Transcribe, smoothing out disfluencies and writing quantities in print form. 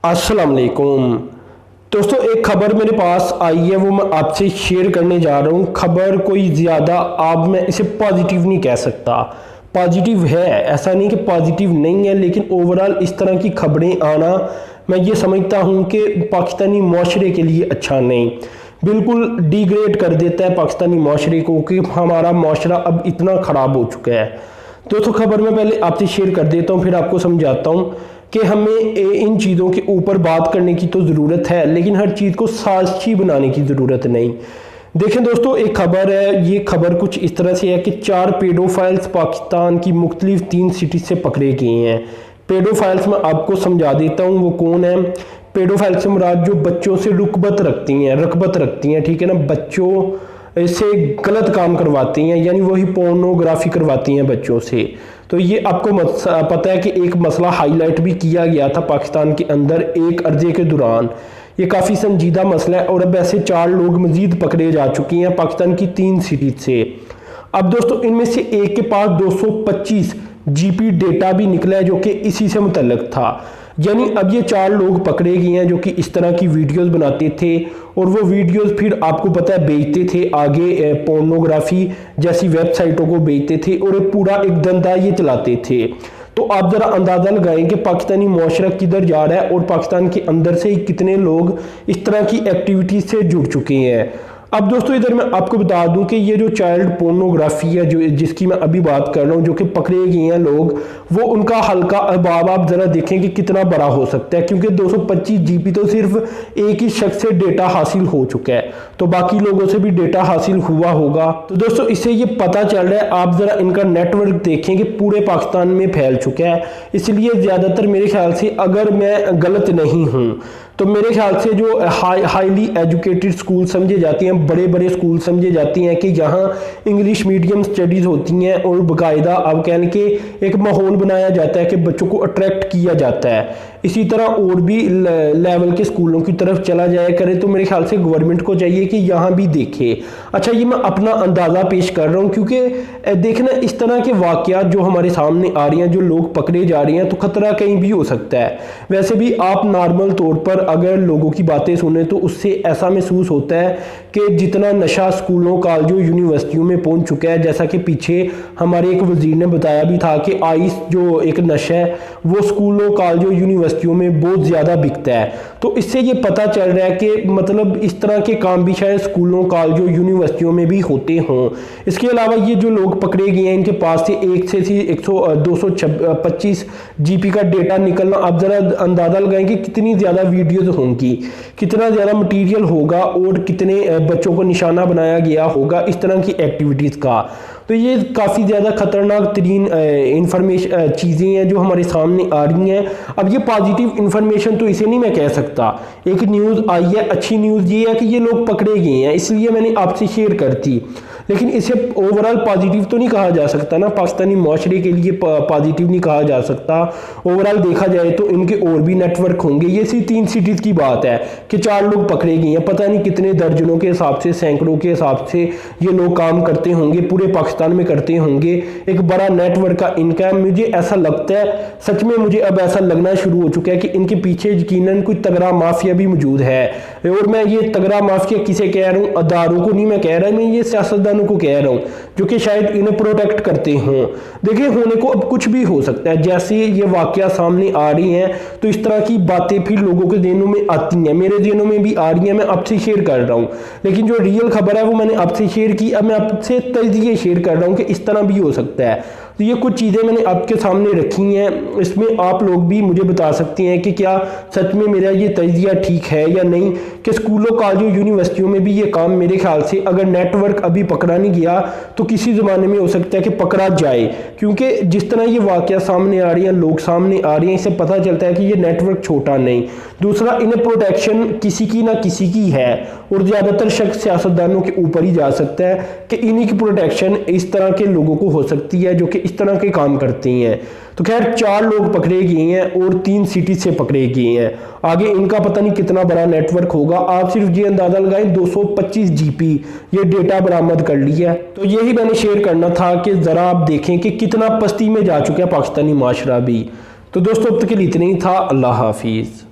अस्सलाम वालेकुम दोस्तों, एक खबर मेरे पास आई है, वो मैं आपसे शेयर करने जा रहा हूँ। खबर कोई ज़्यादा आप मैं इसे पॉजिटिव नहीं कह सकता। पॉजिटिव है, ऐसा नहीं कि पॉजिटिव नहीं है, लेकिन ओवरऑल इस तरह की खबरें आना मैं ये समझता हूँ कि पाकिस्तानी माशरे के लिए अच्छा नहीं, बिल्कुल डिग्रेड कर देता है पाकिस्तानी माशरे को, कि हमारा माशरा अब इतना ख़राब हो चुका है। दोस्तों, खबर मैं पहले आपसे शेयर कर देता हूँ, फिर आपको समझाता हूँ कि हमें इन चीज़ों के ऊपर बात करने की तो ज़रूरत है, लेकिन हर चीज़ को साजिशी बनाने की ज़रूरत नहीं। देखें दोस्तों, एक खबर है, ये खबर कुछ इस तरह से है कि 4 पेडोफाइल्स पाकिस्तान की मुख्तलिफ 3 सिटीज़ से पकड़े गए हैं। पेडोफाइल्स मैं आपको समझा देता हूँ वो कौन है। पेडोफाइल से मुराद जो बच्चों से रकबत रखती हैं, ठीक है ना, बच्चों से गलत काम करवाती हैं, यानी वही पोर्नोग्राफी करवाती हैं बच्चों से। तो ये आपको पता है कि एक मसला हाईलाइट भी किया गया था पाकिस्तान के अंदर एक अर्जे के दौरान। ये काफ़ी संजीदा मसला है और अब ऐसे 4 लोग मजीद पकड़े जा चुके हैं पाकिस्तान की 3 सिटीज से। अब दोस्तों, इनमें से एक के पास 225 जीपी डेटा भी निकला है जो कि इसी से मुतल्लक था। यानी अब ये 4 लोग पकड़े गए हैं जो कि इस तरह की वीडियोस बनाते थे और वो वीडियोस फिर आपको पता है बेचते थे आगे, पोर्नोग्राफी जैसी वेबसाइटों को बेचते थे और पूरा एक धंधा ये चलाते थे। तो आप ज़रा अंदाज़ा लगाएं कि पाकिस्तानी मुआशरा किधर जा रहा है और पाकिस्तान के अंदर से ही कितने लोग इस तरह की एक्टिविटीज़ से जुड़ चुके हैं। अब दोस्तों, इधर मैं आपको बता दूं कि ये जो चाइल्ड पोर्नोग्राफी है जो जिसकी मैं अभी बात कर रहा हूँ, जो कि पकड़े गए हैं लोग, वो उनका हल्का अहबाब आप ज़रा देखें कि कितना बड़ा हो सकता है, क्योंकि 225 जीबी तो सिर्फ एक ही शख्स से डेटा हासिल हो चुका है, तो बाकी लोगों से भी डेटा हासिल हुआ होगा। तो दोस्तों, इससे ये पता चल रहा है, आप ज़रा इनका नेटवर्क देखें कि पूरे पाकिस्तान में फैल चुका है। इसलिए ज़्यादातर मेरे ख्याल से, अगर मैं गलत नहीं हूँ तो मेरे ख्याल से जो हाईली एजुकेटेड स्कूल समझे जाते हैं, बड़े बड़े स्कूल समझे जाते हैं कि यहाँ इंग्लिश मीडियम स्टडीज़ होती हैं और बाकायदा अब कहने के एक माहौल बनाया जाता है कि बच्चों को अट्रैक्ट किया जाता है। इसी तरह और भी लेवल के स्कूलों की तरफ चला जाया करे, तो मेरे ख्याल से गवर्नमेंट को चाहिए कि यहाँ भी देखे। अच्छा, ये मैं अपना अंदाज़ा पेश कर रहा हूँ, क्योंकि देखना इस तरह के वाक़यात जो हमारे सामने आ रही हैं, जो लोग पकड़े जा रहे हैं, तो ख़तरा कहीं भी हो सकता है। वैसे भी आप नॉर्मल तौर पर अगर लोगों की बातें सुने तो उससे ऐसा महसूस होता है कि जितना नशा स्कूलों कॉलेजों यूनिवर्सिटियों में पहुंच चुका है, जैसा कि पीछे हमारे एक वजीर ने बताया भी था कि आइस जो एक नशा है वो स्कूलों कॉलेजों यूनिवर्सिटियों में बहुत ज़्यादा बिकता है। तो इससे ये पता चल रहा है कि मतलब इस तरह के काम भी शायद स्कूलों कॉलेजों यूनिवर्सिटियों में भी होते हों। इसके अलावा ये जो लोग पकड़े गए हैं, इनके पास से 225 जीबी का डेटा निकलना, आप ज़रा अंदाज़ा लगाएं कि कितनी ज़्यादा वीडियोज़ होंगी, कितना ज़्यादा मटीरियल होगा और कितने बच्चों को निशाना बनाया गया होगा इस तरह की एक्टिविटीज़ का। तो ये काफ़ी ज़्यादा ख़तरनाक तरीन इंफॉर्मेशन चीज़ें हैं जो हमारे सामने आ रही हैं। अब ये पॉजिटिव इंफॉर्मेशन तो इसे नहीं मैं कह सकता। एक न्यूज़ आई है, अच्छी न्यूज़ ये है कि ये लोग पकड़े गए हैं, इसलिए मैंने आपसे शेयर कर दी, लेकिन इसे ओवरऑल पॉजिटिव तो नहीं कहा जा सकता ना, पाकिस्तानी माशरे के लिए पॉजिटिव नहीं कहा जा सकता। ओवरऑल देखा जाए तो इनके और भी नेटवर्क होंगे। ये सिर्फ 3 सिटीज़ की बात है कि 4 लोग पकड़े गए हैं, पता नहीं कितने दर्जनों के हिसाब से, सैकड़ों के हिसाब से ये लोग काम करते होंगे, पूरे पाकिस्तान में करते होंगे। एक बड़ा नेटवर्क का इनका है। मुझे ऐसा लगता है, सच में मुझे अब ऐसा लगना शुरू हो चुका है कि इनके पीछे यकीनन कोई तगड़ा माफिया भी मौजूद है। और मैं ये तगड़ा माफिया किसे कह रहा हूँ, अदारों को नहीं मैं कह रहा, मैं ये सियासतदानों को कह रहा हूँ जो कि शायद इन्हें प्रोटेक्ट करते हों। देखिए, होने को अब कुछ भी हो सकता है। जैसे ये वाकया सामने आ रही हैं तो इस तरह की बातें फिर लोगों के ज़हनों में आती हैं, मेरे ज़हनों में भी आ रही हैं, मैं आपसे शेयर कर रहा हूँ। लेकिन जो रियल खबर है वो मैंने आपसे शेयर की, अब मैं आपसे तजज़िये शेयर कर रहा हूँ कि इस तरह भी हो सकता है। तो ये कुछ चीज़ें मैंने आपके सामने रखी हैं, इसमें आप लोग भी मुझे बता सकते हैं कि क्या सच में मेरा ये तजज़िया ठीक है या नहीं, कि स्कूलों कॉलेजों यूनिवर्सिटियों में भी ये काम मेरे ख्याल से अगर नेटवर्क अभी पकड़ा नहीं गया तो किसी ज़माने में हो सकता है कि पकड़ा जाए। क्योंकि जिस तरह ये वाक़या सामने आ रही हैं, लोग सामने आ रहे हैं, इससे पता चलता है कि ये नेटवर्क छोटा नहीं। दूसरा, इन्हें प्रोटेक्शन किसी की ना किसी की है और ज़्यादातर शख्स सियासतदानों के ऊपर ही जा सकता है कि इन्हीं की प्रोटेक्शन इस तरह के लोगों को हो सकती है जो कि इस तरह के काम करते हैं। तो खैर 4 लोग पकड़े गए हैं और 3 सिटी से पकड़े गए हैं। आगे इनका पता नहीं कितना बड़ा नेटवर्क होगा। आप सिर्फ ये अंदाजा लगाएं, 225 जीबी ये डेटा बरामद कर लिया है। तो यही मैंने शेयर करना था कि ज़रा आप देखें कि कितना पस्ती में जा चुका है पाकिस्तानी माशरा भी। तो दोस्तों, अब तक के लिए इतना ही था। अल्लाह हाफिज़।